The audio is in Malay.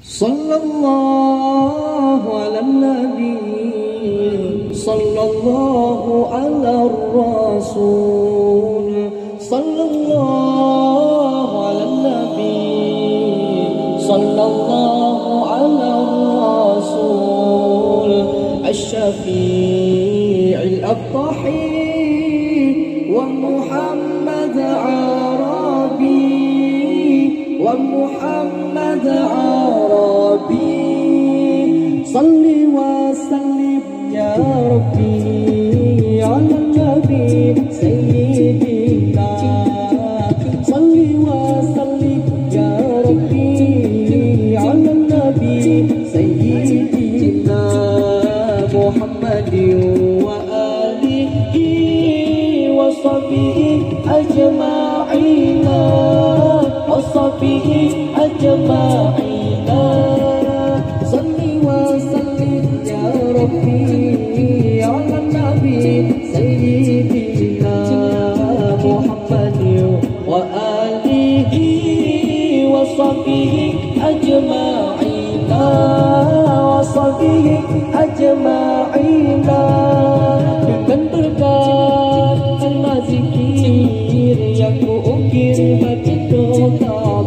Sallallahu ala nabi, sallallahu ala rasul, sallallahu ala nabi, sallallahu ala rasul, asy-syafi'il at-tahir wa Muhammad Arabi wa Muhammad Arabi. Salli wa sallim ya Rabbi ala nabi sayyidina. Salli wa sallim ya Rabbi ala nabi sayyidina Muhammadin wa alihi wa sahbihi ajma'ina wa sahbihi ajma'ina. Salli wa sallim ya Rabbi ala nabi sayyidina Muhammadin wa alihi wa sahbihi ajma'ina wa sahbihi ajma'ina. Dengan berkat zikir yang ku ukir bagi doa